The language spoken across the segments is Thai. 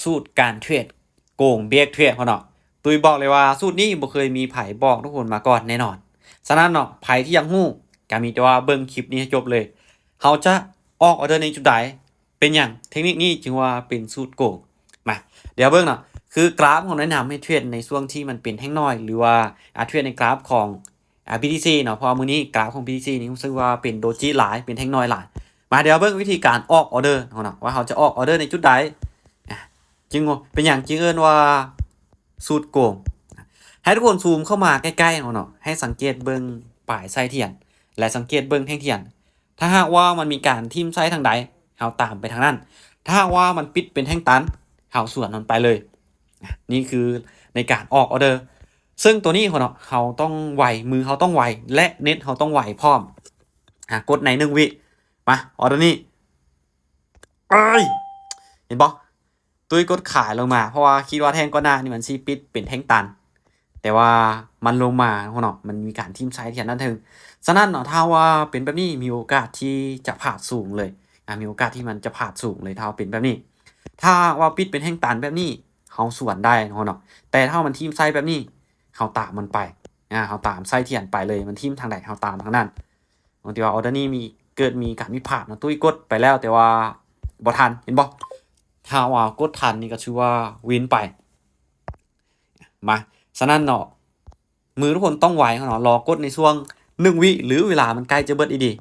สูตรการเทรดโกงเบียกเทรดเขาเนาะตุยบอกเลยว่าสูตรนี้บ่เคยมีไผบอกทุกคนมาก่อนแน่นอนฉะนั้นเนาะไผที่ยังฮู้ก็มีแต่ว่าเบิ่งคลิปนี้ให้จบเลยเขาจะออกออเดอร์ในจุดใดเป็นหยังเทคนิคนี้จึงว่าเป็นสูตรโกงมาเดี๋ยวเบิ่งเนาะคือกราฟผมแนะนำให้เทรดในช่วงที่มันเป็นแท่งน้อยหรือว่าเทรดในกราฟของBTC เนาะเพราะมื้อนี้กราฟของ BTC นี่รู้สึกว่าเป็นโดจิหลายเป็นแท่งน้อยหลายมาเดี๋ยวเบิ่งวิธีการออกออเดอร์เนาะว่าเขาจะออกออเดอร์ในจุดใดจึงเป็นอย่างจึงเอิ้นว่าสูตรโกงให้ทุกคนซูมเข้ามาใกล้ๆเนาะให้สังเกตเบิ่งปลายไส้เทียนและสังเกตเบิ่งแท่งเทียนถ้าหากว่ามันมีการทิ่มไส้ทางใดเฮาตามไปทางนั้นถ้าหากว่ามันปิดเป็นแท่งตันเฮาสวนมันไปเลยนี่คือในการออกออเดอร์ซึ่งตัวนี้เนาะเฮาต้องไวมือเฮาต้องไวและเน็ตเฮาต้องไวพร้อมกดใน1วิมาออเดอร์นี้เห็นบ่ตุ้ยกดขายลงมาเพราะว่าคิดว่าแท่งก้อนหน้านี่มันสิปิดเป็นแท่งตันแต่ว่ามันลงมาเนาะมันมีการทิ่มไซด์เทียนนั่นถึงฉะนั้นเนาะถ้าว่าเป็นแบบนี้มีโอกาสที่จะผ่าสูงเลยมีโอกาสที่มันจะผ่าสูงเลยถ้าเป็นแบบนี้ถ้าว่าปิดเป็นแท่งตันแบบนี้เฮาสวนได้เนาะแต่ถ้ามันทิ่มไซด์แบบนี้เฮาตามมันไปเฮาตามไซด์เทียนไปเลยมันทิ่มทางใดเฮาตามทางนั้นบางทีว่าออเดอร์นี้เกิดมีการผิดพลาดเนาะตุ้ยกดไปแล้วแต่ว่าบ่ทันเห็นบ่ถ้าว่ากดทันนี่ก็ชื่อว่าวินไปมาฉะนั้นเนาะมือทุกคนต้องไวเนาะรอกดในช่วง1วิหรือเวลามันใกล้จะเบิดอีดี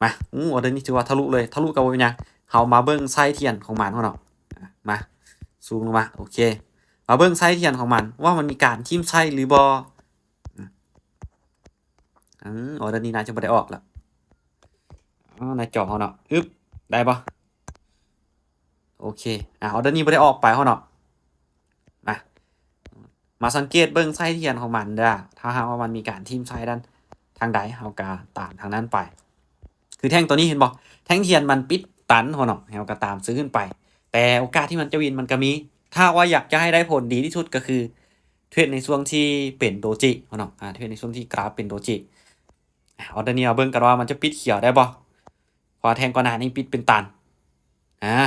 มาออเดอร์นี้ถือว่าทะลุเลยทะลุกับว่าเป็นหยังเฮามาเบิ่งไส้เทียนของมันเนาะมาซูมลงมาโอเคมาเบิ่งไส้เทียนของมันว่ามันมีการทิ่มไส้หรือบ่ออเดอร์นี้น่าจะบ่ได้ออกแล้วในจอเฮาเนาะอึ๊บได้บ่โอเคออเดอร์นี้บ่ได้ออกไปเฮาเนาะมาสังเกตเบิ่งไส้เทียนของมันเด้อถ้าหากว่ามันมีการทิ่มไส้ด้านทางใดเฮาก็ตามทางนั้นไปคือแท่งตัวนี้เห็นบ่แท่งเทียนมันปิดตันเนาะเฮาก็ตามซื้อขึ้นไปแต่โอกาสที่มันจะวินมันก็มีถ้าว่าอยากจะให้ได้ผลดีที่สุดก็คือเทรดในช่วงที่เป็นโดจิเนาะเทรดในช่วงที่กราฟเป็นโดจิออเดอร์นี้เอาเบิ่งกันว่ามันจะปิดเขียวได้บ่พอแท่งก่อนหน้านี้ปิดเป็นตัน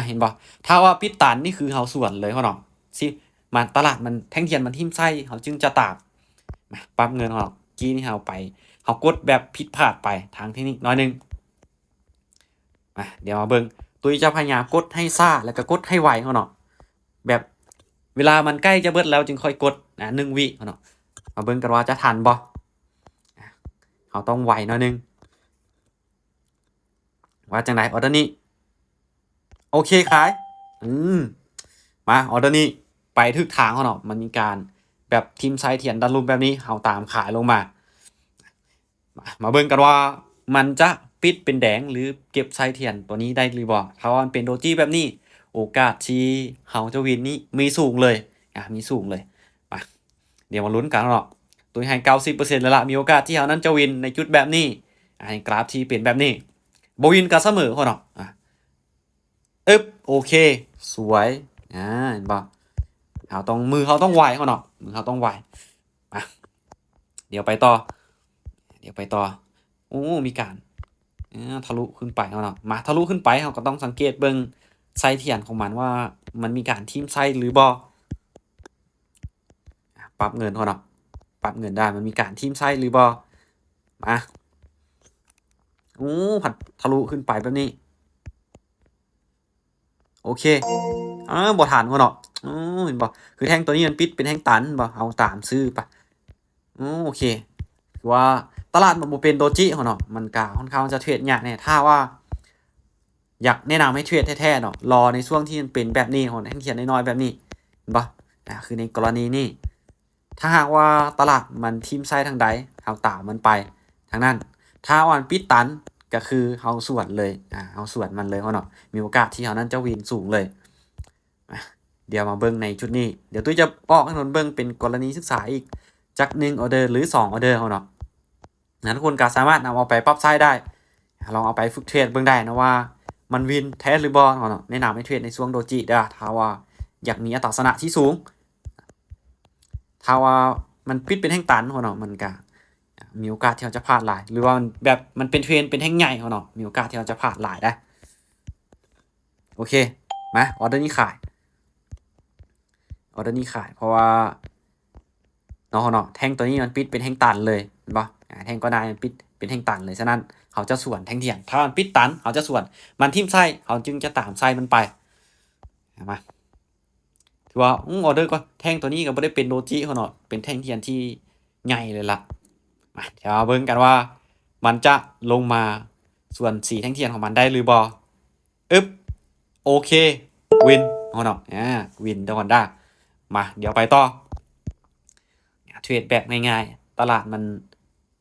เห็นบ่ถ้าว่าปิดตันนี่คือเฮาสวนเลยเนาะสิมันตลาดมันแท่งเทียนมันทิ่มไส้เขาจึงจะตามปั๊บเงินของเรากี้นี่เราไปเขากดแบบผิดพลาดไปทางเทคนิคน้อยนึงเดี๋ยวมาเบิ่งตุ้ยจะพยายามกดให้ซ่าแล้วก็กดให้ไวเขาเนาะแบบเวลามันใกล้จะเบิดแล้วจึงค่อยกด1วิเขาเนาะมาเบิ่งกันว่าจะทันบ่เขาต้องไวน้อยนึงว่าจังได๋ออเดอร์นี้โอเคขายมาออเดอร์นี้ไปถึกทางเขาเนาะมันมีการแบบทิ่มไส้เทียนดันลุมแบบนี้เฮาตามขายลงมาเบิ่งกันว่ามันจะปิดเป็นแดงหรือเก็บไส้เทียนตัวนี้ได้หรือบ่ถ้าว่ามันเป็นโดจิแบบนี้โอกาสที่เฮาจะวินนี้มีสูงเลยมีสูงเลยมาเดี๋ยวมาลุ้นกันเนาะตัวให้ 90% แล้วล่ะมีโอกาสที่เฮานั้นจะวินในจุดแบบนี้ในกราฟที่เป็นแบบนี้บ่วินก็เสมอเขาเนาะโอเคสวยเห็นบ่เขาต้องไวเขาเนาะมือเขาต้องไวมาเดี๋ยวไปต่อโอ้มีการทะลุขึ้นไปเนาะมาทะลุขึ้นไปเขาก็ต้องสังเกตเบิ่งไส้เทียนของมันว่ามันมีการทิ่มไส้หรือบ่ปรับเงินเขาเนาะปรับเงินได้มันมีการทิ่มไส้หรือบ่มาผัดทะลุขึ้นไปแบบนี้โอเคบ่ทันเขาเนาะเห็นบ่คือแท่งตัวนี้มันปิดเป็นแท่งตันบ่เอาตามซื้อไปโอเคคือว่าตลาดมันบ่เป็นโดจิเขาเนาะมันก็ค่อนข้างจะเทรดยากแน่ถ้าว่าอยากแนะนำให้เทรดแท้ๆเนาะรอในช่วงที่มันเป็นแบบนี้ของแท่งเทียนน้อยๆแบบนี้เห็นบ่คือในกรณีนี้ถ้าหากว่าตลาดมันทิ่มไส้ทางใดเฮาตามมันไปทางนั้นถ้าว่ามันปิดตันก็คือเฮาสวนเลยเฮาสวนมันเลยเขาเนาะมีโอกาสที่เฮานั้นจะวินสูงเลยเดี๋ยวมาเบิ่งในชุดนี้เดี๋ยวตุ้ยจะบอกให้ทุกคนเบิ่งเป็นกรณีศึกษาอีกจาก1ออเดอร์หรือ2ออเดอร์เขาเนาะทุกคนก็สามารถนำเอาไปปรับใช้ได้ลองเอาไปฝึกเทรดเบิ่งได้นะว่ามันวินแท้หรือบ่เนาะแนะนำให้เทรดในช่วงโดจิเด้อถ้าว่าอยากมีอัตราชนะที่สูงถ้าว่ามันปิดเป็นแท่งตันเขาเนาะมันก็มีโอกาสที่เราจะพลาดหลายหรือว่าแบบมันเป็นเทรนเป็นแท่งใหญ่เขาเนาะมีโอกาสที่เราจะพลาดหลายได้โอเคมาออเดอร์นี้ขาย ออเดอร์นี้ขายเพราะว่าเนาะแท่งตัวนี้มันปิดเป็นแท่งตันเลยเห็นปะแท่งก็ได้มันปิดเป็นแท่งตันเลยฉะนั้นเขาจะส่วนแท่งเทียนถ้ามันปิดตันเขาจะส่วนมันทิ่มไส้เขาจึงจะตามไส้มันไปเห็นไหมถือว่าออเดอร์ก็แท่งตัวนี้ก็ไม่ได้เป็นโดจิเขาเนาะเป็นแท่งเทียนที่ใหญ่เลยล่ะมาเดี๋ยวเบิ่งกันว่ามันจะลงมาส่วนสีแท่งเทียนของมันได้หรือบออึ๊บโอเควินเขาเนาะวินเดี๋ยวก่อนได้มาเดี๋ยวไปต่อเทรดแบบง่ายๆตลาดมัน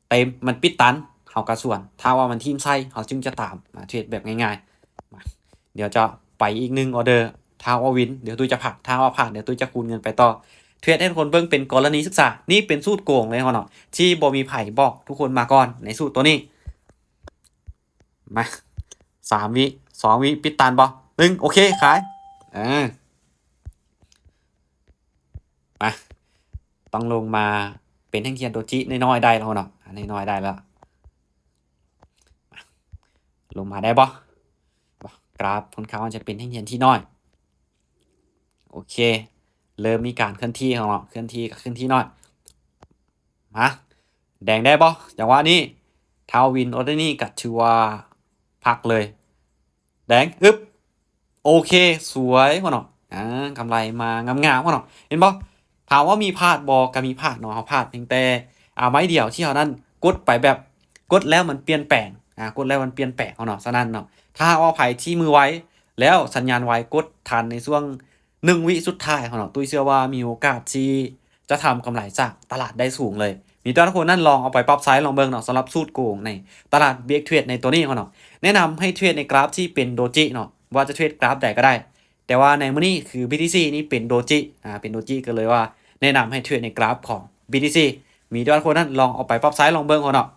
เต็มมันปิดตันเขากระส่วนถ้าว่ามันทีมไส้เขาจึงจะตามมาเทรดแบบง่ายๆมาเดี๋ยวจะไปอีก1ออเดอร์ถ้าว่าวินเดี๋ยวตุ้ยจะผักถ้าว่าผ่านเดี๋ยวตุ้ยจะคูณเงินไปต่อเทรดให้ทุกคนเบิ่งเป็นกรณีศึกษานี่เป็นสูตรโกงเลยเขาเนาะที่บ่มีไผ่บอกทุกคนมาก่อนในสูตรตัวนี้มา3 วิ 2 วิปิดตันบ่1โอเคขายมาต้องลงมาเป็นแท่งเทียนโดจิน้อยๆได้แล้วเนาะน้อยๆได้แล้วลงมาได้บ่กราฟค่อนข้างจะเป็นแท่งเทียนที่น้อยโอเคเริ่มมีการเคลื่อนที่ของเราเคลื่อนที่กับเคลื่อนที่น้อยมาแดงได้บ่จังหวะนี้ทาวินออเดอร์นี่กับชัวพักเลยแดงอึ๊บโอเคสวยพ่อเนาะกำไรมางามๆพ่อเนาะเห็นบ่ถามว่ามีพลาดบอก็มีพลาดเนาะเขาพลาดเพียงแต่ไม้เดียวที่เขานั้นกดไปแบบกดแล้วมันเปลี่ยนแปลงกดแล้วมันเปลี่ยนแปลงเขาเนาะฉะนั้นเนาะถ้าว่าไผที่มือไว้แล้วสัญญาณไว้กดทันในช่วง1 วิสุดท้ายเขาเนาะตุ้ยเชื่อว่ามีโอกาสที่จะทำกำไรจากตลาดได้สูงเลยมีตัวทุกคนนั่นลองเอาไปปรับไซส์ลองเบิ่งเนาะสำหรับสูตรโกงในตลาดเบรกเทรดในตัวนี้เขาเนาะแนะนำให้เทรดในกราฟที่เป็นโดจิเนาะว่าจะเทรดกราฟใดก็ได้แต่ว่าในมื้อนี้คือ BTC นี่เป็นโดจิเป็นโดจิก็เลยว่าแนะนำให้เทรดในกราฟของ BTC มีด้วยคนนั้นลองเอาไปปรับไซส์ลองเบิ่งเขาเนาะ